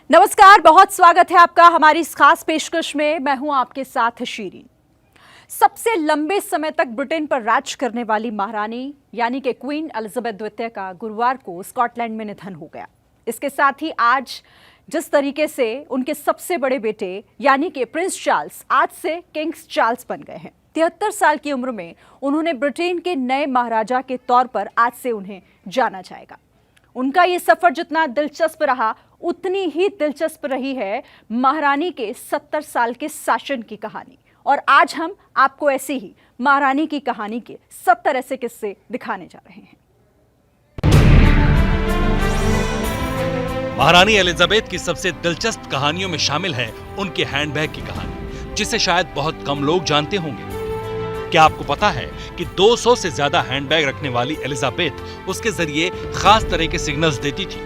नमस्कार, बहुत स्वागत है आपका हमारी इस खास पेशकश में। मैं हूं आपके साथ शीरीन। सबसे लंबे समय तक ब्रिटेन पर राज करने वाली महारानी यानी कि क्वीन एलिजाबेथ द्वितीय का गुरुवार को स्कॉटलैंड में निधन हो गया। इसके साथ ही आज जिस तरीके से उनके सबसे बड़े बेटे यानी कि प्रिंस चार्ल्स आज से किंग्स चार्ल्स बन गए हैं। 73 साल की उम्र में उन्होंने ब्रिटेन के नए महाराजा के तौर पर आज से उन्हें जाना जाएगा। उनका ये सफर जितना दिलचस्प रहा उतनी ही दिलचस्प रही है महारानी के 70 साल के शासन की कहानी। और आज हम आपको ऐसे ही महारानी की कहानी के 70 ऐसे किस्से दिखाने जा रहे हैं। महारानी एलिजाबेथ की सबसे दिलचस्प कहानियों में शामिल है उनके हैंडबैग की कहानी, जिसे शायद बहुत कम लोग जानते होंगे। क्या आपको पता है कि 200 से ज्यादा हैंडबैग रखने वाली एलिजाबेथ उसके जरिए खास तरह के सिग्नल्स देती थी।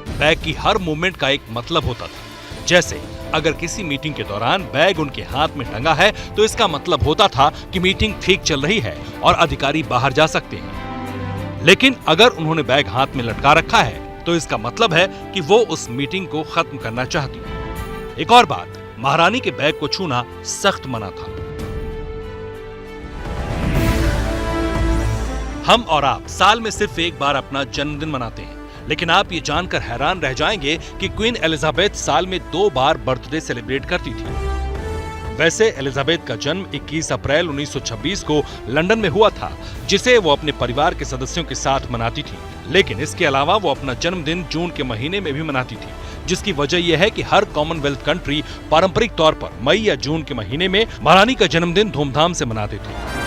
बैग की हर मूवमेंट का एक मतलब होता था। जैसे अगर किसी मीटिंग के दौरान बैग उनके हाथ में टंगा है तो इसका मतलब होता था कि मीटिंग ठीक चल रही है और अधिकारी बाहर जा सकते हैं। लेकिन अगर उन्होंने बैग हाथ में लटका रखा है तो इसका मतलब है कि वो उस मीटिंग को खत्म करना चाहती है। एक और बात, महारानी के बैग को छूना सख्त मना था। हम और आप साल में सिर्फ एक बार अपना जन्मदिन मनाते हैं, लेकिन आप ये जानकर हैरान रह जाएंगे कि क्वीन एलिजाबेथ साल में 2 बार बर्थडे सेलिब्रेट करती थी। वैसे एलिजाबेथ का जन्म 21 अप्रैल 1926 को लंदन में हुआ था, जिसे वो अपने परिवार के सदस्यों के साथ मनाती थी। लेकिन इसके अलावा वो अपना जन्मदिन जून के महीने में भी मनाती थी, जिसकी वजह यह है कि हर कॉमनवेल्थ कंट्री पारंपरिक तौर पर मई या जून के महीने में महारानी का जन्मदिन धूमधाम से मनाते थे।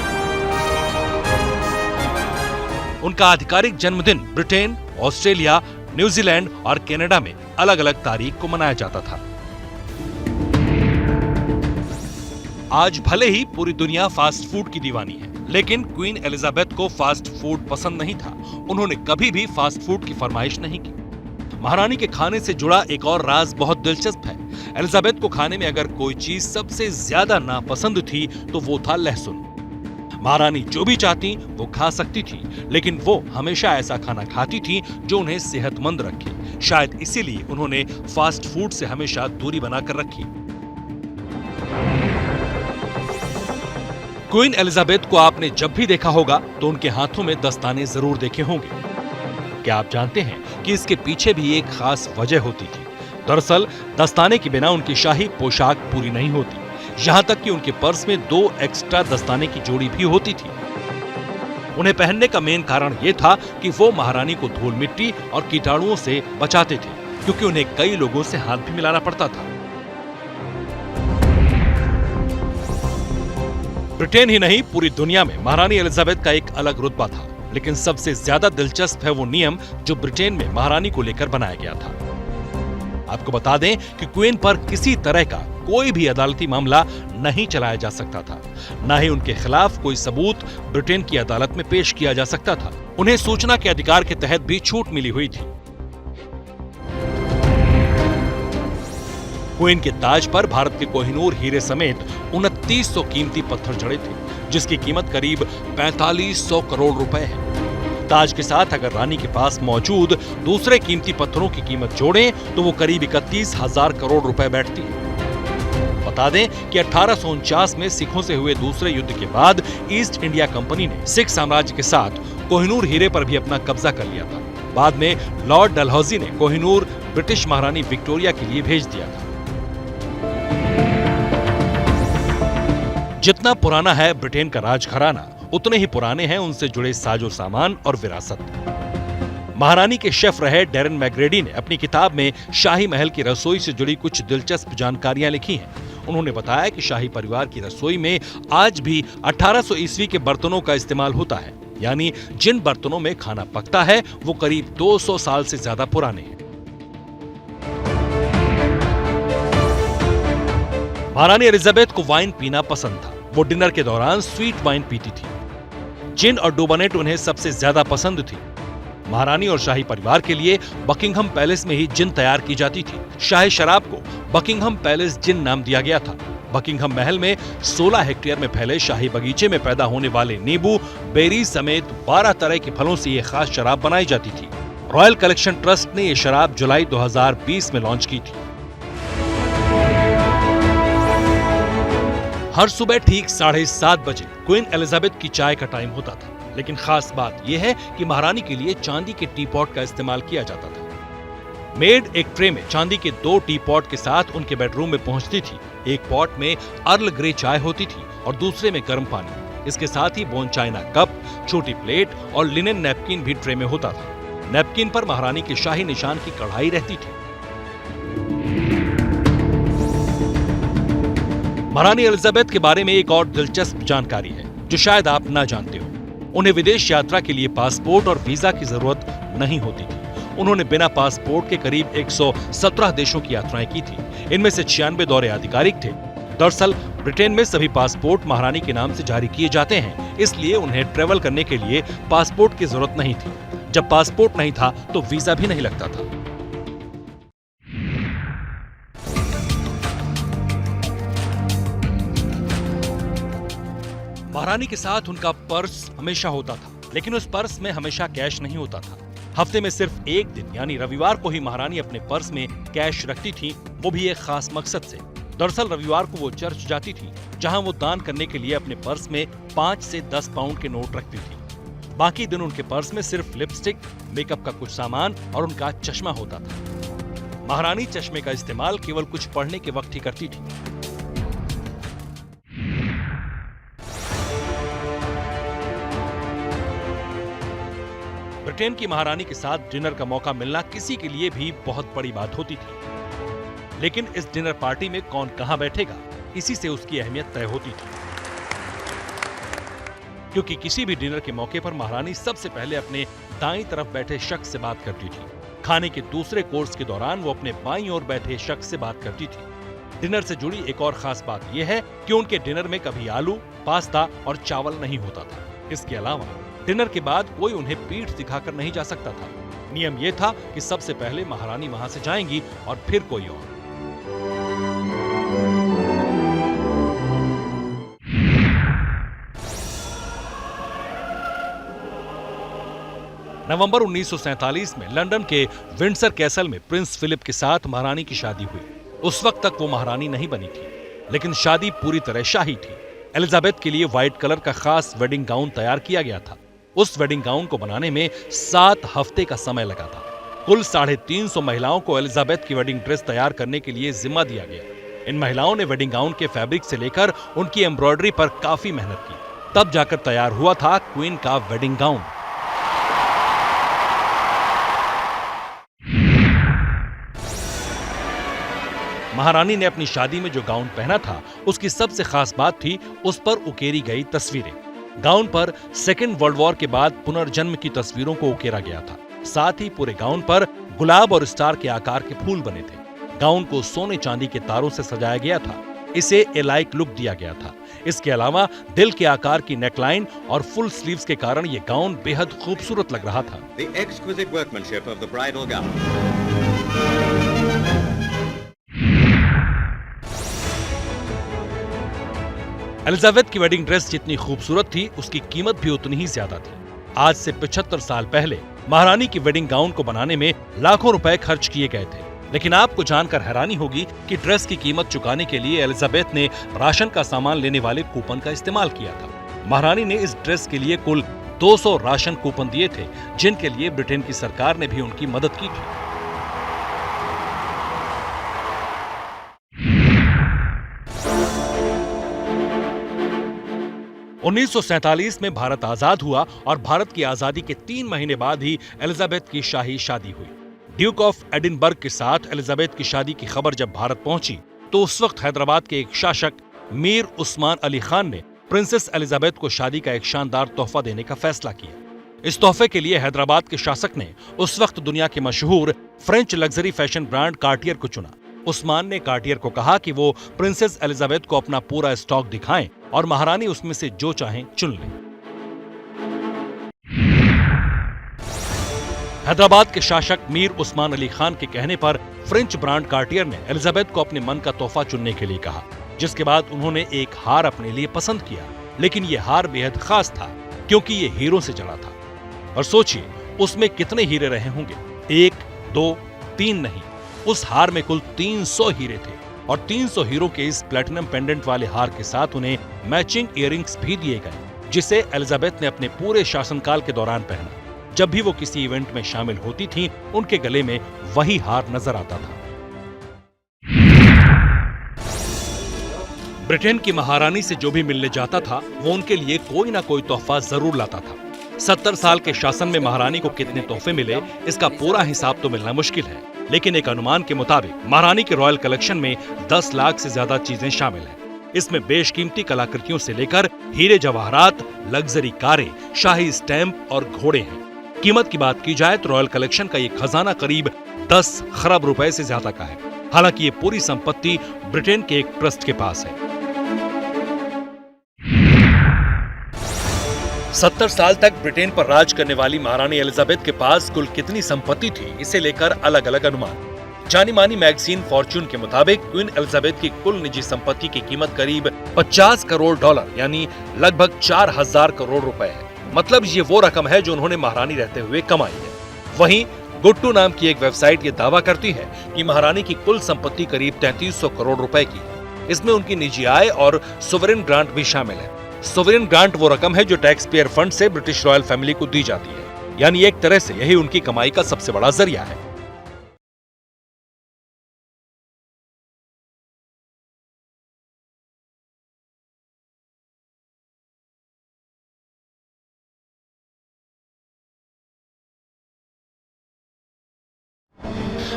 उनका आधिकारिक जन्मदिन ब्रिटेन, ऑस्ट्रेलिया, न्यूजीलैंड और कनाडा में अलग अलग तारीख को मनाया जाता था। आज भले ही पूरी दुनिया फास्ट फूड की दीवानी है, लेकिन क्वीन एलिजाबेथ को फास्ट फूड पसंद नहीं था। उन्होंने कभी भी फास्ट फूड की फरमाइश नहीं की। महारानी के खाने से जुड़ा एक और राज बहुत दिलचस्प है। एलिजाबेथ को खाने में अगर कोई चीज सबसे ज्यादा नापसंद थी तो वो था लहसुन। महारानी जो भी चाहती वो खा सकती थी, लेकिन वो हमेशा ऐसा खाना खाती थी जो उन्हें सेहतमंद रखे। शायद इसीलिए उन्होंने फास्ट फूड से हमेशा दूरी बनाकर रखी। क्वीन एलिजाबेथ को आपने जब भी देखा होगा तो उनके हाथों में दस्ताने जरूर देखे होंगे। क्या आप जानते हैं कि इसके पीछे भी एक खास वजह होती थी? दरअसल दस्ताने के बिना उनकी शाही पोशाक पूरी नहीं होती। यहाँ तक कि उनके पर्स में 2 एक्स्ट्रा दस्ताने की जोड़ी भी होती थी। उन्हें पहनने का मेन कारण यह था कि वो महारानी को धूल मिट्टी और कीटाणुओं से बचाते थे, क्योंकि उन्हें कई लोगों से हाथ भी मिलाना पड़ता था। ब्रिटेन ही नहीं, पूरी दुनिया में महारानी एलिजाबेथ का एक अलग रुतबा था। लेकिन सबसे ज्यादा दिलचस्प है वो नियम जो ब्रिटेन में महारानी को लेकर बनाया गया था। आपको बता दें कि क्वीन पर किसी तरह का कोई भी अदालती मामला नहीं चलाया जा सकता था। न ही उनके खिलाफ कोई सबूत ब्रिटेन की अदालत में पेश किया जा सकता था। उन्हें सूचना के अधिकार के तहत भी छूट मिली हुई थी। क्वीन के ताज पर भारत के कोहिनूर हीरे समेत 2900 कीमती पत्थर जड़े थे, जिसकी कीमत करीब 4500 करोड़ रुपए है। ताज के साथ अगर रानी के पास मौजूद दूसरे कीमती पत्थरों की कीमत जोड़ें तो वो करीब 31,000 करोड़ रुपए बैठती है। बता दें कि 1849 में सिखों से हुए दूसरे युद्ध के बाद ईस्ट इंडिया कंपनी ने सिख साम्राज्य के साथ कोहिनूर हीरे पर भी अपना कब्जा कर लिया था। बाद में लॉर्ड डलहौजी ने कोहिनूर ब्रिटिश महारानी विक्टोरिया के लिए भेज दिया था। जितना पुराना है ब्रिटेन का राजघराना, उतने ही पुराने हैं उनसे जुड़े साजो सामान और विरासत। महारानी के शेफ रहे डेरेन मैग्रेडी ने अपनी किताब में शाही महल की रसोई से जुड़ी कुछ दिलचस्प जानकारियां लिखी हैं। उन्होंने बताया कि शाही परिवार की रसोई में आज भी 1800 ईस्वी के बर्तनों का इस्तेमाल होता है, यानी जिन बर्तनों में खाना पकता है वो करीब 200 साल से ज्यादा पुराने हैं। महारानी एलिजाबेथ को वाइन पीना पसंद था। वो डिनर के दौरान स्वीट वाइन पीती थी। जिन और डोबानेट उन्हें सबसे ज्यादा पसंद थी। महारानी और शाही परिवार के लिए बकिंघम पैलेस में ही जिन तैयार की जाती थी। शाही शराब को बकिंघम पैलेस जिन नाम दिया गया था। बकिंघम महल में 16 हेक्टेयर में फैले शाही बगीचे में पैदा होने वाले नींबू, बेरी समेत 12 तरह के फलों से ये खास शराब बनाई जाती थी। रॉयल कलेक्शन ट्रस्ट ने ये शराब जुलाई 2020 में लॉन्च की थी। हर सुबह ठीक 7:30 बजे क्वीन एलिजाबेथ की चाय का टाइम होता था, लेकिन खास बात यह है कि महारानी के लिए चांदी के टी पॉट का इस्तेमाल किया जाता था। मेड एक ट्रे में चांदी के 2 टी पॉट के साथ उनके बेडरूम में पहुंचती थी। एक पॉट में अर्ल ग्रे चाय होती थी और दूसरे में गर्म पानी। इसके साथ ही बोन चाइना कप, छोटी प्लेट और लिनेन नैपकिन भी ट्रे में होता था। नैपकिन पर महारानी के शाही निशान की कढ़ाई रहती थी। महारानी एलिजाबेथ के बारे में एक और दिलचस्प जानकारी है जो शायद आप ना जानते हो। उन्हें विदेश यात्रा के लिए पासपोर्ट और वीजा की जरूरत नहीं होती थी। उन्होंने बिना पासपोर्ट के करीब 117 देशों की यात्राएं की थी। इनमें से 96 दौरे आधिकारिक थे। दरअसल ब्रिटेन में सभी पासपोर्ट महारानी के नाम से जारी किए जाते हैं, इसलिए उन्हें ट्रेवल करने के लिए पासपोर्ट की जरूरत नहीं थी। जब पासपोर्ट नहीं था तो वीजा भी नहीं लगता था। महारानी के साथ उनका पर्स हमेशा होता था, लेकिन उस पर्स में हमेशा कैश नहीं होता था। हफ्ते में सिर्फ एक दिन यानी रविवार को ही महारानी अपने पर्स में कैश रखती थी, वो भी एक खास मकसद से। दरअसल रविवार को वो चर्च जाती थी, जहां वो दान करने के लिए अपने पर्स में 5 से 10 पाउंड के नोट रखती थी। बाकी दिन उनके पर्स में सिर्फ लिपस्टिक, मेकअप का कुछ सामान और उनका चश्मा होता था। महारानी चश्मे का इस्तेमाल केवल कुछ पढ़ने के वक्त ही करती थी। ब्रिटेन की महारानी के साथ डिनर का मौका मिलना किसी के लिए भी बहुत बड़ी बात होती थी, लेकिन इस डिनर पार्टी में कौन कहां बैठेगा, इसी से उसकी अहमियत तय होती थी। क्योंकि किसी भी डिनर के मौके पर महारानी सबसे पहले अपने दाईं तरफ बैठे शख्स से बात करती थी। खाने के दूसरे कोर्स के दौरान वो अपने बाईं ओर बैठे शख्स से बात करती थी। डिनर से जुड़ी एक और खास बात यह है कि उनके डिनर में कभी आलू, पास्ता और चावल नहीं होता था। इसके अलावा डिनर के बाद कोई उन्हें पीठ दिखाकर नहीं जा सकता था। नियम यह था कि सबसे पहले महारानी वहां से जाएंगी और फिर कोई और। नवंबर 1947 में लंदन के विंडसर कैसल में प्रिंस फिलिप के साथ महारानी की शादी हुई। उस वक्त तक वो महारानी नहीं बनी थी, लेकिन शादी पूरी तरह शाही थी। एलिजाबेथ के लिए व्हाइट कलर का खास वेडिंग गाउन तैयार किया गया था। उस वेडिंग गाउन को बनाने में 7 हफ्ते का समय लगा था। कुल 350 महिलाओं को एलिजाबेथ की वेडिंग ड्रेस तैयार करने के लिए जिम्मा दिया गया। इन महिलाओं ने वेडिंग गाउन के फैब्रिक से लेकर उनकी एम्ब्रॉयडरी पर काफी मेहनत की, तब जाकर तैयार हुआ था क्वीन का वेडिंग गाउन। महारानी ने अपनी शादी में जो गाउन पहना था, उसकी सबसे खास बात थी उस पर उकेरी गई तस्वीरें। गाउन पर सेकेंड वर्ल्ड वॉर के बाद पुनर्जन्म की तस्वीरों को उकेरा गया था। साथ ही पूरे गाउन पर गुलाब और स्टार के आकार के फूल बने थे। गाउन को सोने चांदी के तारों से सजाया गया था। इसे एलाइक लुक दिया गया था। इसके अलावा दिल के आकार की नेकलाइन और फुल स्लीव्स के कारण ये गाउन बेहद खूबसूरत लग रहा था। The exquisite workmanship of the bridal gown. Elizabeth की वेडिंग ड्रेस जितनी खूबसूरत थी, उसकी कीमत भी उतनी ही ज्यादा थी। आज से 75 साल पहले महारानी की वेडिंग गाउन को बनाने में लाखों रुपए खर्च किए गए थे। लेकिन आपको जानकर हैरानी होगी कि ड्रेस की कीमत चुकाने के लिए एलिजाबेथ ने राशन का सामान लेने वाले कूपन का इस्तेमाल किया था। महारानी ने इस ड्रेस के लिए कुल 200 राशन कूपन दिए थे, जिनके लिए ब्रिटेन की सरकार ने भी उनकी मदद की थी। (1947) में भारत आजाद हुआ और भारत की आजादी के 3 महीने बाद ही एलिजाबेथ की शाही शादी हुई। ड्यूक ऑफ एडिनबर्ग के साथ एलिजाबेथ की शादी की खबर जब भारत पहुंची, तो उस वक्त हैदराबाद के एक शासक मीर उस्मान अली खान ने प्रिंसेस एलिजाबेथ को शादी का एक शानदार तोहफा देने का फैसला किया। इस तोहफे के लिए हैदराबाद के शासक ने उस वक्त दुनिया के मशहूर French luxury fashion brand Cartier को चुना। उस्मान ने कार्टियर को कहा कि वो प्रिंसेस एलिजाबेथ को अपना पूरा स्टॉक दिखाएं और महारानी उसमें से जो चाहें चुन लें। हैदराबाद के शासक मीर उस्मान अली खान के कहने पर फ्रेंच ब्रांड कार्टियर ने एलिजाबेथ को अपने मन का तोहफा चुनने के लिए कहा, जिसके बाद उन्होंने एक हार अपने लिए पसंद किया। लेकिन ये हार बेहद खास था, क्योंकि ये हीरों से जड़ा था। और सोचिए उसमें कितने हीरे रहे होंगे, 1, 2, 3 नहीं, उस हार में कुल 300 हीरे थे। और 300 हीरो के इस प्लेटिनम पेंडेंट वाले हार के साथ उन्हें मैचिंग इयररिंग्स भी दिए गए, जिसे एलिजाबेथ ने अपने पूरे शासनकाल के दौरान पहना। जब भी वो किसी इवेंट में शामिल होती थीं, उनके गले में वही हार नजर आता था। ब्रिटेन की महारानी से जो भी मिलने जाता था, वो उनके लिए कोई ना कोई तोहफा जरूर लाता था। 70 साल के शासन में महारानी को कितने तोहफे मिले, इसका पूरा हिसाब तो मिलना मुश्किल है, लेकिन एक अनुमान के मुताबिक महारानी के रॉयल कलेक्शन में 10 लाख से ज्यादा चीजें शामिल हैं। इसमें बेशकीमती कलाकृतियों से लेकर हीरे जवाहरात, लग्जरी कारें, शाही स्टैंप और घोड़े हैं। कीमत की बात की जाए तो रॉयल कलेक्शन का ये खजाना करीब 10 खरब रुपए से ज्यादा का है। हालांकि ये पूरी संपत्ति ब्रिटेन के एक ट्रस्ट के पास है। 70 साल तक ब्रिटेन पर राज करने वाली महारानी एलिजाबेथ के पास कुल कितनी संपत्ति थी, इसे लेकर अलग अलग अनुमान। जानी मानी मैगजीन फॉर्च्यून के मुताबिक क्वीन एलिजाबेथ की कुल निजी संपत्ति की कीमत करीब 50 करोड़ डॉलर यानी लगभग 4000 करोड़ रुपए है। मतलब ये वो रकम है जो उन्होंने महारानी रहते हुए कमाई है। वहीं गुट्टू नाम की एक वेबसाइट ये दावा करती है कि महारानी की कुल संपत्ति करीब 3300 करोड़ रुपए की है। इसमें उनकी निजी आय और सोवरेन ग्रांट भी शामिल है। सोवरेन ग्रांट वो रकम है जो टैक्स पेयर फंड से ब्रिटिश रॉयल फैमिली को दी जाती है, यानी एक तरह से यही उनकी कमाई का सबसे बड़ा जरिया है।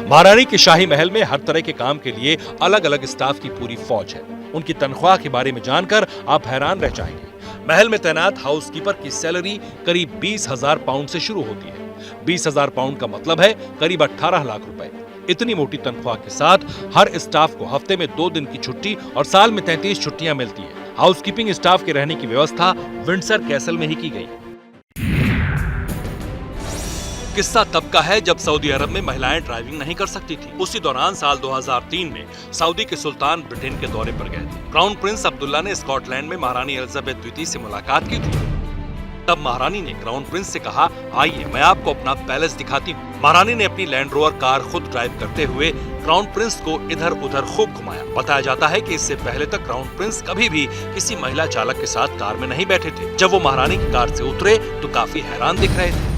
महारानी के शाही महल में हर तरह के काम के लिए अलग अलग स्टाफ की पूरी फौज है। उनकी तनख्वाह के बारे में जानकर आप हैरान रह जाएंगे। महल में तैनात हाउसकीपर की सैलरी करीब 20,000 पाउंड से शुरू होती है। 20,000 पाउंड का मतलब है करीब 18 लाख रुपए। इतनी मोटी तनख्वाह के साथ हर स्टाफ को हफ्ते में 2 दिन की छुट्टी और साल में 33 छुट्टियां मिलती है। हाउसकीपिंग स्टाफ के रहने की व्यवस्था विंडसर कैसल में ही की गई। किस्सा तब का है जब सऊदी अरब में महिलाएं ड्राइविंग नहीं कर सकती थी। उसी दौरान साल 2003 में सऊदी के सुल्तान ब्रिटेन के दौरे पर गए थे। क्राउन प्रिंस अब्दुल्ला ने स्कॉटलैंड में महारानी एलिजाबेथ द्वितीय से मुलाकात की थी। तब महारानी ने क्राउन प्रिंस से कहा, आइए मैं आपको अपना पैलेस दिखाती हूँ। महारानी ने अपनी लैंड रोवर कार खुद ड्राइव करते हुए क्राउन प्रिंस को इधर उधर खूब घुमाया। बताया जाता है कि इससे पहले तक क्राउन प्रिंस कभी भी किसी महिला चालक के साथ कार में नहीं बैठे थे। जब वो महारानी की कार से उतरे तो काफी हैरान दिख रहे थे।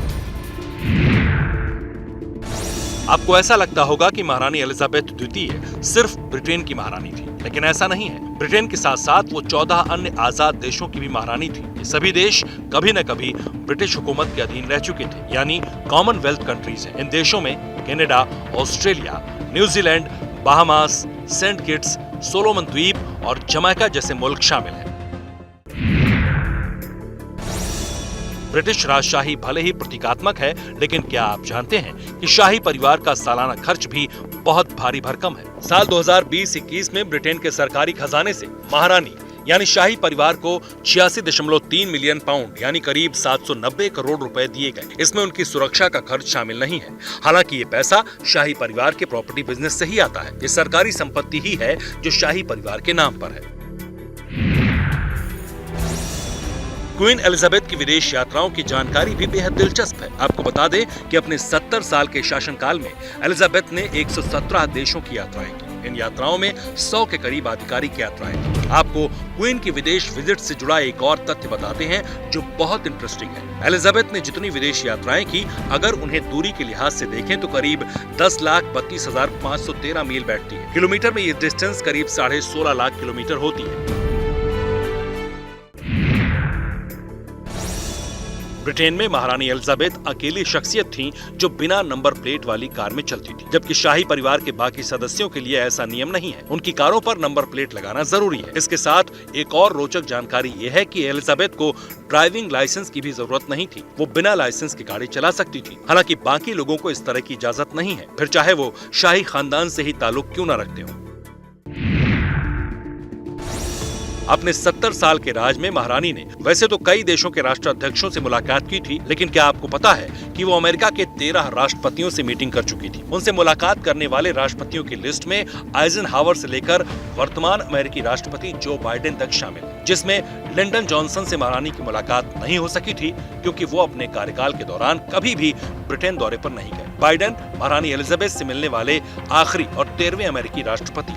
आपको ऐसा लगता होगा कि महारानी एलिजाबेथ द्वितीय सिर्फ ब्रिटेन की महारानी थी, लेकिन ऐसा नहीं है। ब्रिटेन के साथ साथ वो 14 अन्य आजाद देशों की भी महारानी थी। ये सभी देश कभी न कभी ब्रिटिश हुकूमत के अधीन रह चुके थे, यानी कॉमनवेल्थ कंट्रीज हैं। इन देशों में Canada, Australia, New Zealand, Bahamas, Saint Kitts, Solomon द्वीप और जमैका जैसे मुल्क शामिल हैं। ब्रिटिश राजशाही भले ही प्रतीकात्मक है, लेकिन क्या आप जानते हैं कि शाही परिवार का सालाना खर्च भी बहुत भारी भरकम है। साल 2020-21 में ब्रिटेन के सरकारी खजाने से महारानी यानी शाही परिवार को 86.3 मिलियन पाउंड यानी करीब 790 करोड़ रुपए दिए गए। इसमें उनकी सुरक्षा का खर्च शामिल नहीं है। हालांकि ये पैसा शाही परिवार के प्रॉपर्टी बिजनेस से ही आता है। ये सरकारी संपत्ति ही है जो शाही परिवार के नाम पर है। क्वीन एलिजाबेथ की विदेश यात्राओं की जानकारी भी बेहद दिलचस्प है। आपको बता दें कि अपने 70 साल के शासनकाल में एलिजाबेथ ने 117 देशों की यात्राएं की। इन यात्राओं में 100 के करीब आधिकारिक यात्राएं थी। आपको क्वीन की विदेश विजिट से जुड़ा एक और तथ्य बताते हैं जो बहुत इंटरेस्टिंग है। एलिजाबेथ ने जितनी विदेश यात्राएं की, अगर उन्हें दूरी के लिहाज से देखें तो करीब 10,32,513 मील बैठती है। किलोमीटर में ये डिस्टेंस करीब 16.5 लाख किलोमीटर होती है। ब्रिटेन में महारानी एलिजाबेथ अकेली शख्सियत थीं जो बिना नंबर प्लेट वाली कार में चलती थी, जबकि शाही परिवार के बाकी सदस्यों के लिए ऐसा नियम नहीं है। उनकी कारों पर नंबर प्लेट लगाना जरूरी है। इसके साथ एक और रोचक जानकारी ये है कि एलिजाबेथ को ड्राइविंग लाइसेंस की भी जरूरत नहीं थी। वो बिना लाइसेंस की गाड़ी चला सकती थी। हालांकि बाकी लोगों को इस तरह की इजाजत नहीं है, फिर चाहे वो शाही खानदान से ही ताल्लुक क्यों न रखते हो। अपने 70 साल के राज में महारानी ने वैसे तो कई देशों के राष्ट्राध्यक्षों से मुलाकात की थी, लेकिन क्या आपको पता है कि वो अमेरिका के 13 राष्ट्रपतियों से मीटिंग कर चुकी थी। उनसे मुलाकात करने वाले राष्ट्रपतियों की लिस्ट में आइजनहावर से लेकर वर्तमान अमेरिकी राष्ट्रपति जो बाइडेन तक शामिल है, जिसमें लिंडन जॉनसन से महारानी की मुलाकात नहीं हो सकी थी क्योंकि वो अपने कार्यकाल के दौरान कभी भी ब्रिटेन दौरे पर नहीं गए। बाइडेन महारानी एलिजाबेथ से मिलने वाले आखिरी और 13वें अमेरिकी राष्ट्रपति।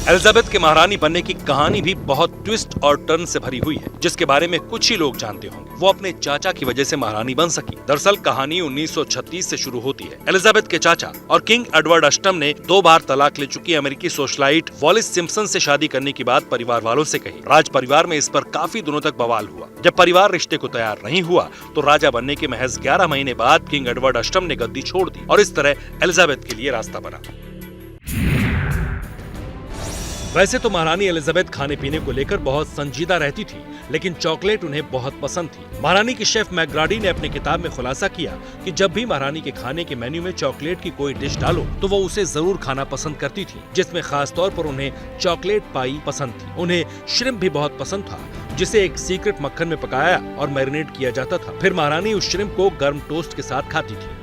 एलिजाबेथ के महारानी बनने की कहानी भी बहुत ट्विस्ट और टर्न से भरी हुई है, जिसके बारे में कुछ ही लोग जानते होंगे। वो अपने चाचा की वजह से महारानी बन सकी। दरअसल कहानी 1936 से शुरू होती है। एलिजाबेथ के चाचा और किंग एडवर्ड अष्टम ने 2 बार तलाक ले चुकी अमेरिकी सोशलाइट वॉलिस सिम्पसन से शादी करने की बात परिवार वालों से कही। राज परिवार में इस पर काफी दिनों तक बवाल हुआ। जब परिवार रिश्ते को तैयार नहीं हुआ तो राजा बनने के महज 11 महीने बाद किंग एडवर्ड अष्टम ने गद्दी छोड़ दी और इस तरह एलिजाबेथ के लिए रास्ता बना। वैसे तो महारानी एलिजाबेथ खाने पीने को लेकर बहुत संजीदा रहती थी, लेकिन चॉकलेट उन्हें बहुत पसंद थी। महारानी की शेफ मैकग्राडी ने अपने किताब में खुलासा किया कि जब भी महारानी के खाने के मेन्यू में चॉकलेट की कोई डिश डालो तो वो उसे जरूर खाना पसंद करती थी, जिसमें खास तौर पर उन्हें चॉकलेट पाई पसंद थी। उन्हें श्रिम्प भी बहुत पसंद था, जिसे एक सीक्रेट मक्खन में पकाया और मैरिनेट किया जाता था। फिर महारानी उस श्रिम्प को गर्म टोस्ट के साथ खाती थी।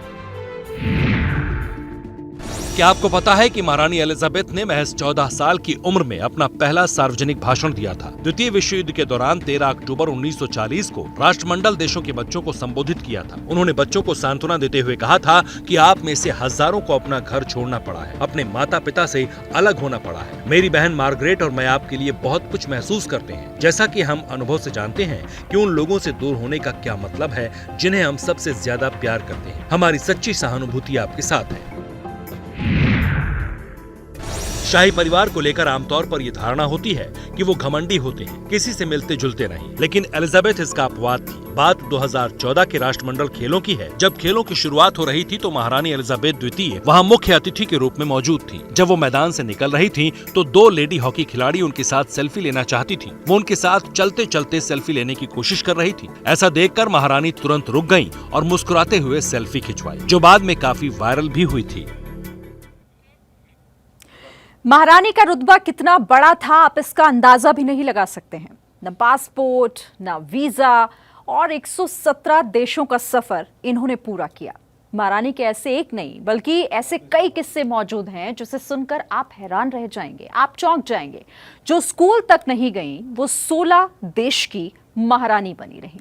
क्या आपको पता है कि महारानी एलिजाबेथ ने महज 14 साल की उम्र में अपना पहला सार्वजनिक भाषण दिया था। द्वितीय विश्व युद्ध के दौरान 13 अक्टूबर 1940 को राष्ट्रमंडल देशों के बच्चों को संबोधित किया था। उन्होंने बच्चों को सांत्वना देते हुए कहा था कि आप में से हजारों को अपना घर छोड़ना पड़ा है, अपने माता पिता से अलग होना पड़ा है। मेरी बहन मार्गरेट और मैं आपके लिए बहुत कुछ महसूस करते हैं, जैसा कि हम अनुभव से जानते हैं कि उन लोगों से दूर होने का क्या मतलब है जिन्हें हम सबसे ज्यादा प्यार करते हैं। हमारी सच्ची सहानुभूति आपके साथ है। शाही परिवार को लेकर आमतौर पर यह धारणा होती है कि वो घमंडी होते हैं, किसी से मिलते जुलते नहीं, लेकिन एलिजाबेथ इसका अपवाद थी। बात 2014 के राष्ट्रमंडल खेलों की है। जब खेलों की शुरुआत हो रही थी तो महारानी एलिजाबेथ द्वितीय वहां मुख्य अतिथि के रूप में मौजूद थी। जब वो मैदान से निकल रही थी तो 2 लेडी हॉकी खिलाड़ी उनके साथ सेल्फी लेना चाहती थी। वो उनके साथ चलते चलते सेल्फी लेने की कोशिश कर रही थी। ऐसा देखकर महारानी तुरंत रुक गयी और मुस्कुराते हुए सेल्फी खिंचवाई, जो बाद में काफी वायरल भी हुई थी। महारानी का रुतबा कितना बड़ा था आप इसका अंदाजा भी नहीं लगा सकते हैं। न पासपोर्ट, न वीजा और 117 देशों का सफर इन्होंने पूरा किया। महारानी के ऐसे एक नहीं बल्कि ऐसे कई किस्से मौजूद हैं जिसे सुनकर आप हैरान रह जाएंगे, आप चौंक जाएंगे। जो स्कूल तक नहीं गई वो 16 देश की महारानी बनी रही।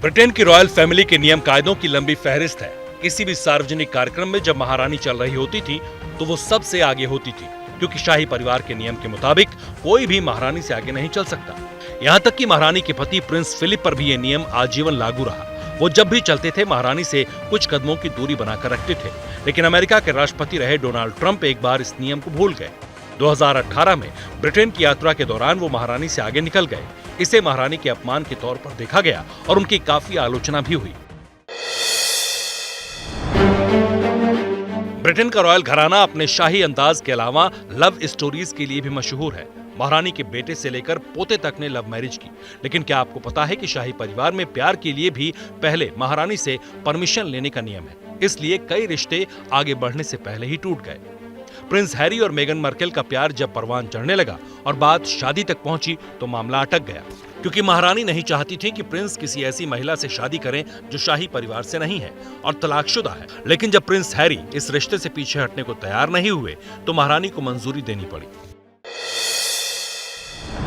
ब्रिटेन की रॉयल फैमिली के नियम कायदों की लंबी फहरिस्त है। किसी भी सार्वजनिक कार्यक्रम में जब महारानी चल रही होती थी तो वो सबसे आगे होती थी, क्योंकि शाही परिवार के नियम के मुताबिक कोई भी महारानी से आगे नहीं चल सकता। यहाँ तक कि महारानी के पति प्रिंस फिलिप पर भी ये नियम आजीवन लागू रहा। वो जब भी चलते थे महारानी से कुछ कदमों की दूरी बनाकर रखते थे। लेकिन अमेरिका के राष्ट्रपति रहे डोनाल्ड ट्रंप एक बार इस नियम को भूल गए। 2018 में ब्रिटेन की यात्रा के दौरान वो महारानी से आगे निकल गए। इसे महारानी के अपमान के तौर पर देखा गया और उनकी काफी आलोचना भी हुई। ब्रिटेन का रॉयल घराना अपने शाही अंदाज के अलावा लव स्टोरीज के लिए भी मशहूर है। महारानी के बेटे से लेकर पोते तक ने लव मैरिज की। लेकिन क्या आपको पता है कि शाही परिवार में प्यार के लिए भी पहले महारानी से परमिशन लेने का नियम है, इसलिए कई रिश्ते आगे बढ़ने से पहले ही टूट गए। प्रिंस हैरी और मेगन मार्कल का प्यार जब परवान चढ़ने लगा और बात शादी तक पहुंची तो मामला अटक गया, क्योंकि महारानी नहीं चाहती थी कि प्रिंस किसी ऐसी महिला से शादी करें जो शाही परिवार से नहीं है और तलाकशुदा है। लेकिन जब प्रिंस हैरी इस रिश्ते से पीछे हटने को तैयार नहीं हुए तो महारानी को मंजूरी देनी पड़ी।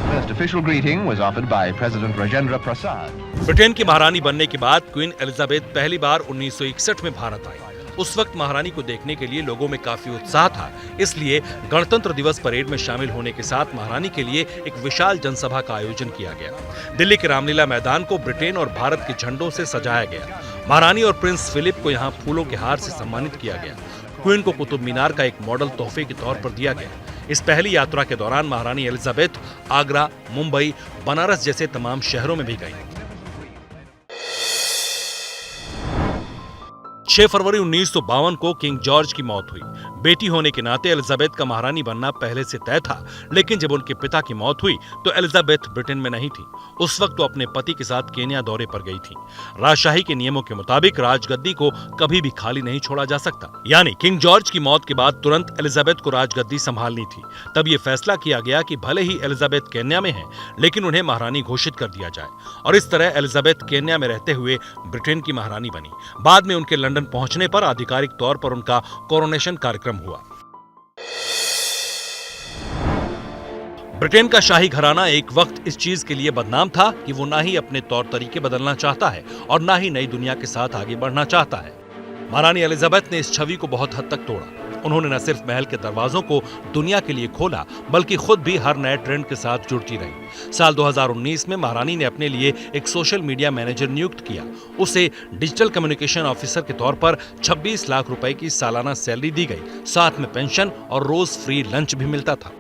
First official greeting was offered by President Rajendra Prasad. Britain की महारानी बनने के बाद क्वीन एलिजाबेथ पहली बार 1961 में भारत आई। उस वक्त महारानी को देखने के लिए लोगों में काफी उत्साह था, इसलिए गणतंत्र दिवस परेड में शामिल होने के साथ महारानी के लिए एक विशाल जनसभा का आयोजन किया गया। दिल्ली के रामलीला मैदान को ब्रिटेन और भारत के झंडों से सजाया गया। महारानी और प्रिंस फिलिप को यहाँ फूलों के हार से सम्मानित किया गया। क्वीन को कुतुब मीनार का एक मॉडल तोहफे के तौर पर दिया गया। इस पहली यात्रा के दौरान महारानी एलिजाबेथ आगरा, मुंबई, बनारस जैसे तमाम शहरों में भी गई। 6 फरवरी 1952 को किंग जॉर्ज की मौत हुई। बेटी होने के नाते एलिजाबेथ का महारानी बनना पहले से तय था, लेकिन जब उनके पिता की मौत हुई तो एलिजाबेथ ब्रिटेन में नहीं थी। उस वक्त वो अपने पति के साथ केन्या दौरे पर गई थी। राजशाही के नियमों के मुताबिक राजगद्दी को कभी भी खाली नहीं छोड़ा जा सकता, यानी किंग जॉर्ज की मौत के बाद तुरंत एलिजाबेथ को राजगद्दी संभालनी थी। तब ये फैसला किया गया कि भले ही एलिजाबेथ केन्या में है, लेकिन उन्हें महारानी घोषित कर दिया जाए, और इस तरह एलिजाबेथ केन्या में रहते हुए ब्रिटेन की महारानी बनी। बाद में उनके लंदन पहुंचने पर आधिकारिक तौर पर उनका कोरोनेशन कार्यक्रम हुआ। ब्रिटेन का शाही घराना एक वक्त इस चीज के लिए बदनाम था कि वो ना ही अपने तौर तरीके बदलना चाहता है और ना ही नई दुनिया के साथ आगे बढ़ना चाहता है। महारानी एलिजाबेथ ने इस छवि को बहुत हद तक तोड़ा। उन्होंने न सिर्फ महल के दरवाजों को दुनिया के लिए खोला, बल्कि खुद भी हर नए ट्रेंड के साथ जुड़ती रही। साल 2019 में महारानी ने अपने लिए एक सोशल मीडिया मैनेजर नियुक्त किया। उसे डिजिटल कम्युनिकेशन ऑफिसर के तौर पर 26 लाख रुपए की सालाना सैलरी दी गई। साथ में पेंशन और रोज फ्री लंच भी मिलता था।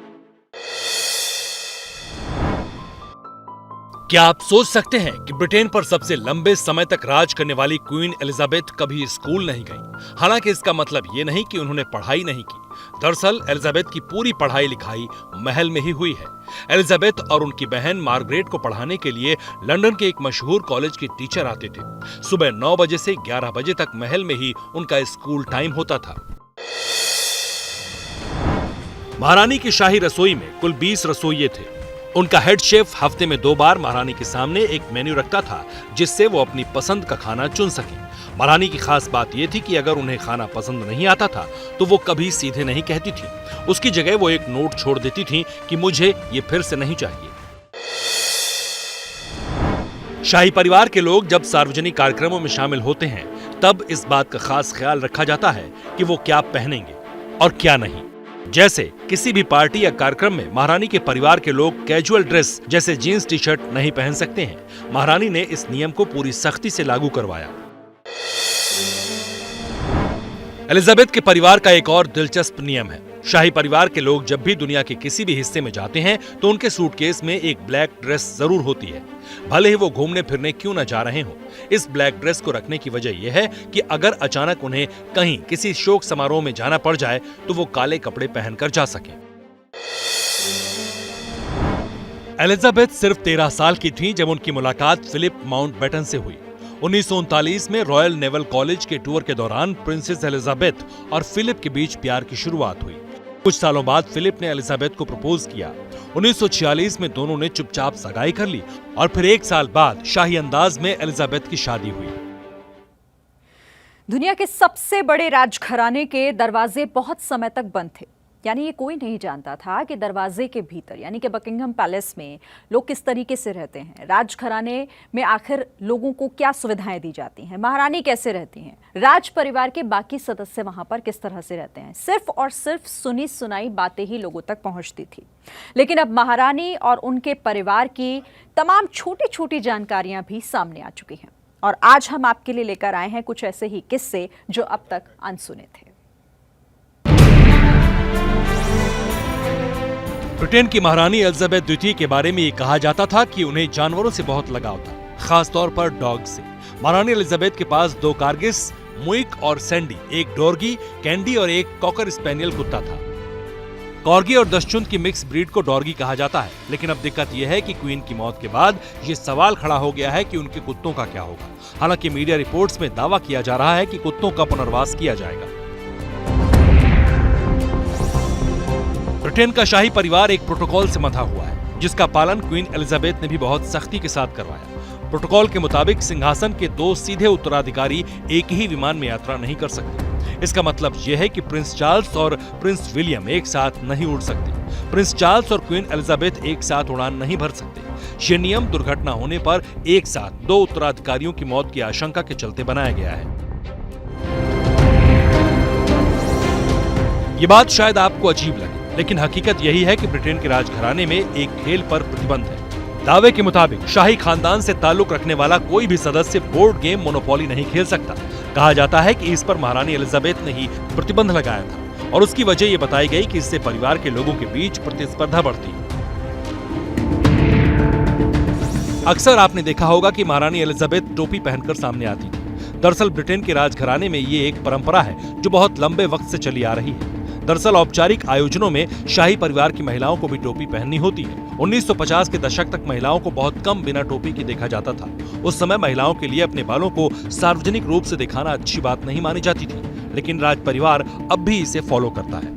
क्या आप सोच सकते हैं कि ब्रिटेन पर सबसे लंबे समय तक राज करने वाली क्वीन एलिजाबेथ कभी स्कूल नहीं गईं? हालांकि इसका मतलब ये नहीं कि उन्होंने पढ़ाई नहीं की। दरअसल एलिजाबेथ की पूरी पढ़ाई लिखाई महल में ही हुई है। एलिजाबेथ और उनकी बहन मार्गरेट को पढ़ाने के लिए लंदन के एक मशहूर कॉलेज के टीचर आते थे। सुबह 9 बजे से 11 बजे तक महल में ही उनका स्कूल टाइम होता था। महारानी की शाही रसोई में कुल 20 रसोइये थे। उनका हेड शेफ हफ्ते में 2 बार महारानी के सामने एक मेन्यू रखता था, जिससे वो अपनी पसंद का खाना चुन सके। महारानी की खास बात यह थी कि अगर उन्हें खाना पसंद नहीं आता था तो वो कभी सीधे नहीं कहती थी। उसकी जगह वो एक नोट छोड़ देती थी कि मुझे ये फिर से नहीं चाहिए। शाही परिवार के लोग जब सार्वजनिक कार्यक्रमों में शामिल होते हैं, तब इस बात का खास ख्याल रखा जाता है कि वो क्या पहनेंगे और क्या नहीं। जैसे किसी भी पार्टी या कार्यक्रम में महारानी के परिवार के लोग कैजुअल ड्रेस जैसे जीन्स टी शर्ट नहीं पहन सकते हैं। महारानी ने इस नियम को पूरी सख्ती से लागू करवाया। एलिजाबेथ के परिवार का एक और दिलचस्प नियम है। शाही परिवार के लोग जब भी दुनिया के किसी भी हिस्से में जाते हैं तो उनके सूटकेस में एक ब्लैक ड्रेस जरूर होती है, भले ही वो घूमने फिरने क्यों न जा रहे हों। इस ब्लैक ड्रेस को रखने की वजह यह है कि अगर अचानक उन्हें कहीं किसी शोक समारोह में जाना पड़ जाए तो वो काले कपड़े पहनकर जा सकें। एलिजाबेथ सिर्फ 13 साल की थी जब उनकी मुलाकात फिलिप माउंटबेटन से हुई। 1939 में रॉयल नेवल कॉलेज के टूर के दौरान प्रिंसेस एलिजाबेथ और फिलिप के बीच प्यार की शुरुआत हुई। कुछ सालों बाद फिलिप ने एलिजाबेथ को प्रपोज किया। 1946 में दोनों ने चुपचाप सगाई कर ली और फिर 1 साल बाद शाही अंदाज में एलिजाबेथ की शादी हुई। दुनिया के सबसे बड़े राजघराने के दरवाजे बहुत समय तक बंद थे। यानी ये कोई नहीं जानता था कि दरवाजे के भीतर यानी कि बकिंघम पैलेस में लोग किस तरीके से रहते हैं। राजघराने में आखिर लोगों को क्या सुविधाएं दी जाती हैं, महारानी कैसे रहती हैं, राज परिवार के बाकी सदस्य वहां पर किस तरह से रहते हैं। सिर्फ और सिर्फ सुनी सुनाई बातें ही लोगों तक पहुंचती थी। लेकिन अब महारानी और उनके परिवार की तमाम छोटी छोटी जानकारियां भी सामने आ चुकी हैं और आज हम आपके लिए लेकर आए हैं कुछ ऐसे ही किस्से जो अब तक अनसुने थे। ब्रिटेन की महारानी एलिजाबेथ द्वितीय के बारे में ये कहा जाता था कि उन्हें जानवरों से बहुत लगाव था, खास तौर पर डॉग से। महारानी एलिजाबेथ के पास 2 कार्गिस, मुइक और सैंडी, एक डॉर्गी, कैंडी और एक कॉकर स्पेनियल कुत्ता था। कॉर्गी और दशचुंद की मिक्स ब्रीड को डॉर्गी कहा जाता है। लेकिन अब दिक्कत यह है कि क्वीन की मौत के बाद ये सवाल खड़ा हो गया है कि उनके कुत्तों का क्या होगा। हालांकि मीडिया रिपोर्ट्स में दावा किया जा रहा है कि कुत्तों का पुनर्वास किया जाएगा। ब्रिटेन का शाही परिवार एक प्रोटोकॉल से बंधा हुआ है, जिसका पालन क्वीन एलिजाबेथ ने भी बहुत सख्ती के साथ करवाया। प्रोटोकॉल के मुताबिक सिंहासन के 2 सीधे उत्तराधिकारी एक ही विमान में यात्रा नहीं कर सकते। इसका मतलब यह है कि प्रिंस चार्ल्स और प्रिंस विलियम एक साथ नहीं उड़ सकते। प्रिंस चार्ल्स और क्वीन एलिजाबेथ एक साथ उड़ान नहीं भर सकते। ये नियम दुर्घटना होने पर एक साथ 2 उत्तराधिकारियों की मौत की आशंका के चलते बनाया गया है। ये बात शायद आपको अजीब लगे, लेकिन हकीकत यही है कि ब्रिटेन के राजघराने में एक खेल पर प्रतिबंध है। दावे के मुताबिक शाही खानदान से ताल्लुक रखने वाला कोई भी सदस्य बोर्ड गेम मोनोपोली नहीं खेल सकता। कहा जाता है कि इस पर महारानी एलिजाबेथ ने ही प्रतिबंध लगाया था और उसकी वजह ये बताई गई कि इससे परिवार के लोगों के बीच प्रतिस्पर्धा बढ़ती। अक्सर आपने देखा होगा कि महारानी एलिजाबेथ टोपी पहनकर सामने आती थी। दरअसल ब्रिटेन के राजघराने में ये एक परंपरा है जो बहुत लंबे वक्त से चली आ रही है। दरअसल औपचारिक आयोजनों में शाही परिवार की महिलाओं को भी टोपी पहननी होती है। 1950 के दशक तक महिलाओं को बहुत कम बिना टोपी के देखा जाता था। उस समय महिलाओं के लिए अपने बालों को सार्वजनिक रूप से दिखाना अच्छी बात नहीं मानी जाती थी, लेकिन राज परिवार अब भी इसे फॉलो करता है।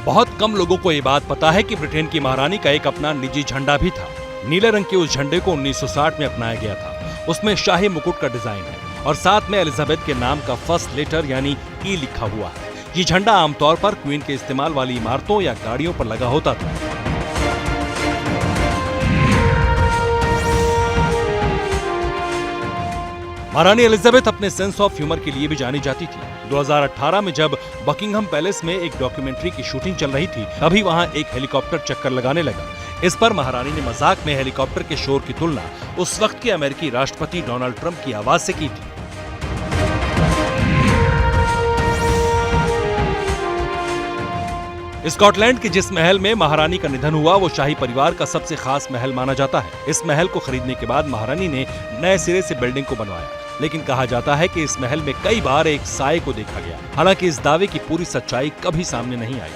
बहुत कम लोगों को ये बात पता है कि ब्रिटेन की महारानी का एक अपना निजी झंडा भी था। नीले रंग के उस झंडे को 1960 में अपनाया गया था। उसमें शाही मुकुट का डिजाइन है और साथ में एलिजाबेथ के नाम का फर्स्ट लेटर यानी ई लिखा हुआ है। ये झंडा आमतौर पर क्वीन के इस्तेमाल वाली इमारतों या गाड़ियों पर लगा होता था। महारानी एलिजाबेथ अपने सेंस ऑफ ह्यूमर के लिए भी जानी जाती थी। 2018 में जब बकिंघम पैलेस में एक डॉक्यूमेंट्री की शूटिंग चल रही थी, तभी वहां एक हेलीकॉप्टर चक्कर लगाने लगा। इस पर महारानी ने मजाक में हेलीकॉप्टर के शोर की तुलना उस वक्त के अमेरिकी राष्ट्रपति डोनाल्ड ट्रंप की आवाज से की थी। स्कॉटलैंड के जिस महल में महारानी का निधन हुआ वो शाही परिवार का सबसे खास महल माना जाता है। इस महल को खरीदने के बाद महारानी ने नए सिरे से बिल्डिंग को बनवाया, लेकिन कहा जाता है कि इस महल में कई बार एक साए को देखा गया। हालांकि इस दावे की पूरी सच्चाई कभी सामने नहीं आई।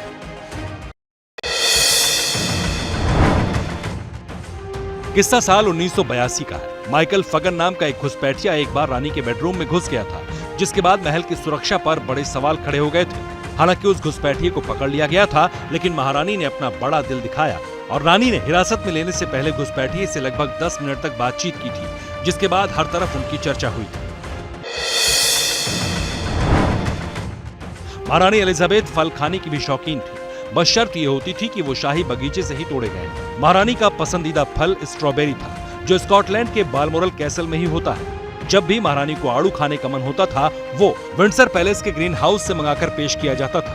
किस्सा साल 1982 का है। माइकल फगन नाम का एक घुसपैठिया एक बार रानी के बेडरूम में घुस गया था, जिसके बाद महल की सुरक्षा पर बड़े सवाल खड़े हो गए थे। हालांकि उस घुसपैठिए को पकड़ लिया गया था, लेकिन महारानी ने अपना बड़ा दिल दिखाया और रानी ने हिरासत में लेने से पहले घुसपैठिए से लगभग 10 मिनट तक बातचीत की थी, जिसके बाद हर तरफ उनकी चर्चा हुई थी। महारानी एलिजाबेथ फल खाने की भी शौकीन थी, बस शर्त ये होती थी कि वो शाही बगीचे से ही तोड़े गए। महारानी का पसंदीदा फल स्ट्रॉबेरी था, जो स्कॉटलैंड के बालमोरल कैसल में ही होता है। जब भी महारानी को आड़ू खाने का मन होता था, वो विंडसर पैलेस के ग्रीन हाउस से मंगाकर पेश किया जाता था।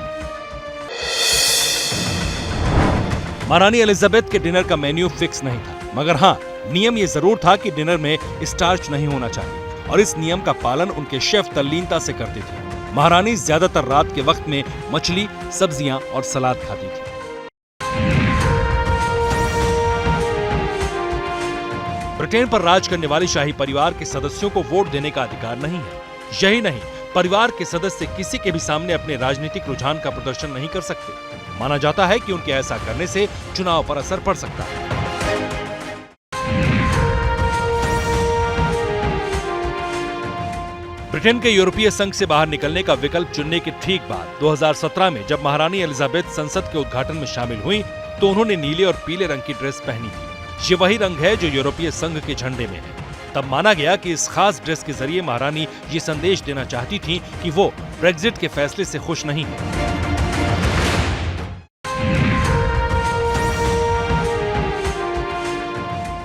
महारानी एलिजाबेथ के डिनर का मेन्यू फिक्स नहीं था, मगर हाँ, नियम ये जरूर था कि डिनर में स्टार्च नहीं होना चाहिए, और इस नियम का पालन उनके शेफ तल्लीनता से करते थे। महारानी ज्यादातर रात के वक्त में मछली, सब्जियां और सलाद खाती थी। ब्रिटेन पर राज करने वाले शाही परिवार के सदस्यों को वोट देने का अधिकार नहीं है। यही नहीं, परिवार के सदस्य किसी के भी सामने अपने राजनीतिक रुझान का प्रदर्शन नहीं कर सकते। माना जाता है कि उनके ऐसा करने से चुनाव पर असर पड़ सकता है। ब्रिटेन के यूरोपीय संघ से बाहर निकलने का विकल्प चुनने के ठीक बाद 2017 में जब महारानी एलिजाबेथ संसद के उद्घाटन में शामिल हुई, तो उन्होंने नीले और पीले रंग की ड्रेस पहनी थी। ये वही रंग है जो यूरोपीय संघ के झंडे में है। तब माना गया कि इस खास ड्रेस के जरिए महारानी ये संदेश देना चाहती थी कि वो ब्रेक्जिट के फैसले से खुश नहीं है।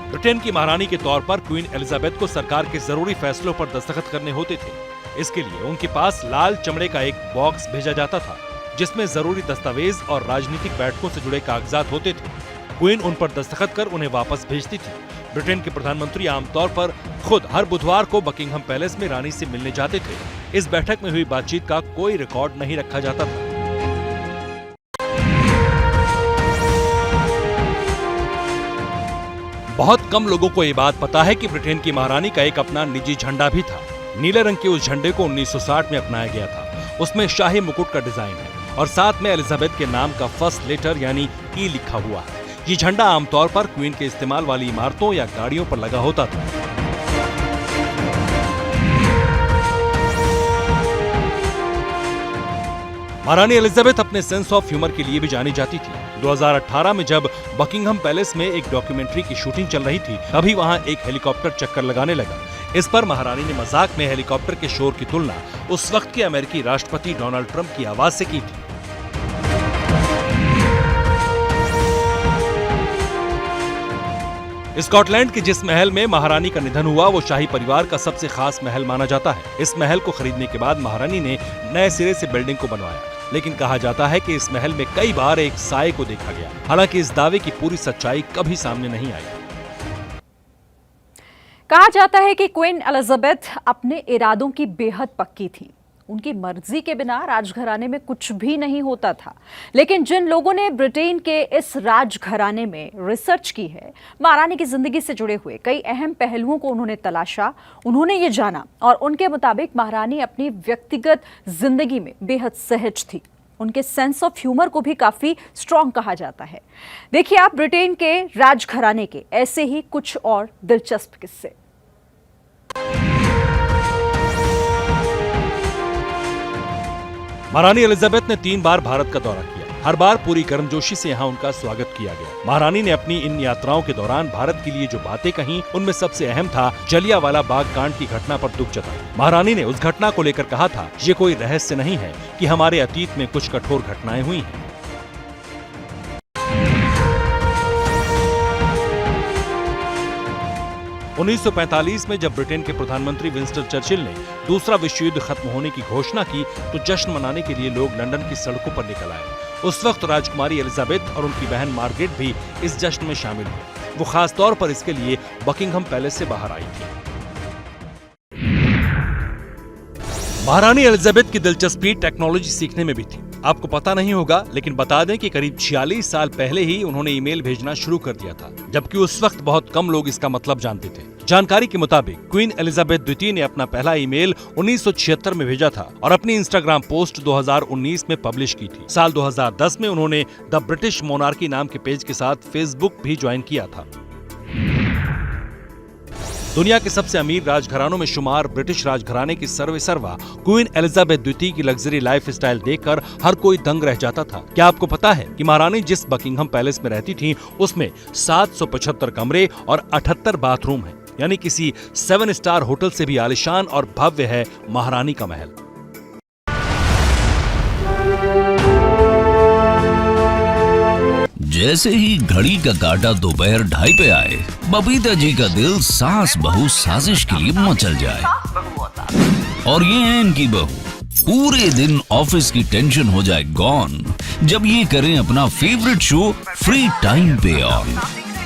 ब्रिटेन की महारानी के तौर पर क्वीन एलिजाबेथ को सरकार के जरूरी फैसलों पर दस्तखत करने होते थे। इसके लिए उनके पास लाल चमड़े का एक बॉक्स भेजा जाता था, जिसमें जरूरी दस्तावेज और राजनीतिक बैठकों से जुड़े कागजात होते थे। क्वीन उन पर दस्तखत कर उन्हें वापस भेजती थी। ब्रिटेन के प्रधानमंत्री आमतौर पर खुद हर बुधवार को बकिंघम पैलेस में रानी से मिलने जाते थे। इस बैठक में हुई बातचीत का कोई रिकॉर्ड नहीं रखा जाता था। बहुत कम लोगों को ये बात पता है कि ब्रिटेन की महारानी का एक अपना निजी झंडा भी था। नीले रंग के उस झंडे को 1960 में अपनाया गया था। उसमें शाही मुकुट का डिजाइन है और साथ में एलिजाबेथ के नाम का फर्स्ट लेटर यानी ई लिखा हुआ है। ये झंडा आमतौर पर क्वीन के इस्तेमाल वाली इमारतों या गाड़ियों पर लगा होता था। महारानी एलिजाबेथ अपने सेंस ऑफ ह्यूमर के लिए भी जानी जाती थी। 2018 में जब बकिंघम पैलेस में एक डॉक्यूमेंट्री की शूटिंग चल रही थी, तभी वहां एक हेलीकॉप्टर चक्कर लगाने लगा। इस पर महारानी ने मजाक में हेलीकॉप्टर के शोर की तुलना उस वक्त के अमेरिकी राष्ट्रपति डोनाल्ड ट्रंप की आवाज से की थी। स्कॉटलैंड के जिस महल में महारानी का निधन हुआ वो शाही परिवार का सबसे खास महल माना जाता है। इस महल को खरीदने के बाद महारानी ने नए सिरे से बिल्डिंग को बनवाया, लेकिन कहा जाता है कि इस महल में कई बार एक साए को देखा गया। हालांकि इस दावे की पूरी सच्चाई कभी सामने नहीं आई। कहा जाता है कि क्वीन एलिजाबेथ अपने इरादों की बेहद पक्की थी। उनकी मर्जी के बिना राजघराने में कुछ भी नहीं होता था। लेकिन जिन लोगों ने ब्रिटेन के इस राजघराने में रिसर्च की है, महारानी की जिंदगी से जुड़े हुए कई अहम पहलुओं को उन्होंने तलाशा, उन्होंने ये जाना और उनके मुताबिक महारानी अपनी व्यक्तिगत जिंदगी में बेहद सहज थी। उनके सेंस ऑफ ह्यूमर को भी काफी स्ट्रॉन्ग कहा जाता है। देखिए आप ब्रिटेन के राजघराने के ऐसे ही कुछ और दिलचस्प किस्से। महारानी एलिजाबेथ ने 3 बार भारत का दौरा किया। हर बार पूरी गर्मजोशी से यहाँ उनका स्वागत किया गया। महारानी ने अपनी इन यात्राओं के दौरान भारत के लिए जो बातें कही, उनमें सबसे अहम था जलियांवाला बाग कांड की घटना पर दुख जताया। महारानी ने उस घटना को लेकर कहा था, ये कोई रहस्य नहीं है कि हमारे अतीत में कुछ कठोर घटनाएं हुई हैं। 1945 में जब ब्रिटेन के प्रधानमंत्री विंस्टन चर्चिल ने दूसरा विश्व युद्ध खत्म होने की घोषणा की तो जश्न मनाने के लिए लोग लंदन की सड़कों पर निकल आए। उस वक्त राजकुमारी एलिजाबेथ और उनकी बहन मार्गरेट भी इस जश्न में शामिल हुई। वो खास तौर पर इसके लिए बकिंघम पैलेस से बाहर आई थी। महारानी एलिजाबेथ की दिलचस्पी टेक्नोलॉजी सीखने में भी थी। आपको पता नहीं होगा, लेकिन बता दें कि करीब 46 साल पहले ही उन्होंने ईमेल भेजना शुरू कर दिया था, जबकि उस वक्त बहुत कम लोग इसका मतलब जानते थे। जानकारी के मुताबिक क्वीन एलिजाबेथ द्वितीय ने अपना पहला ईमेल 1976 में भेजा था और अपनी इंस्टाग्राम पोस्ट 2019 में पब्लिश की थी। साल 2010 में उन्होंने द ब्रिटिश मोनार्की नाम के पेज के साथ फेसबुक भी ज्वाइन किया था। दुनिया के सबसे अमीर राजघरानों में शुमार ब्रिटिश राजघराने की सर्वेसर्वा क्वीन एलिजाबेथ द्वितीय की लग्जरी लाइफ स्टाइल देखकर हर कोई दंग रह जाता था। क्या आपको पता है कि महारानी जिस बकिंघम पैलेस में रहती थीं, उसमें 775 कमरे और 78 बाथरूम हैं, यानी किसी 7 स्टार होटल से भी आलीशान और भव्य है महारानी का महल। जैसे ही घड़ी का काटा दोपहर 2:30 पे आए, बबीता जी का दिल सास बहू साजिश के लिए मचल जाए। और ये है इनकी बहू, पूरे दिन ऑफिस की टेंशन हो जाए गॉन जब ये करें अपना फेवरेट शो फ्री टाइम पे ऑन।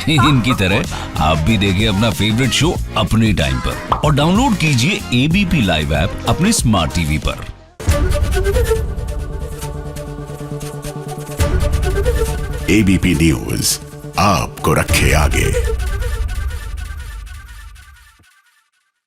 इनकी तरह आप भी देखें अपना फेवरेट शो अपने टाइम पर और डाउनलोड कीजिए एबीपी लाइव ऐप अपने स्मार्ट टीवी पर। एबीपी न्यूज आपको रखे आगे।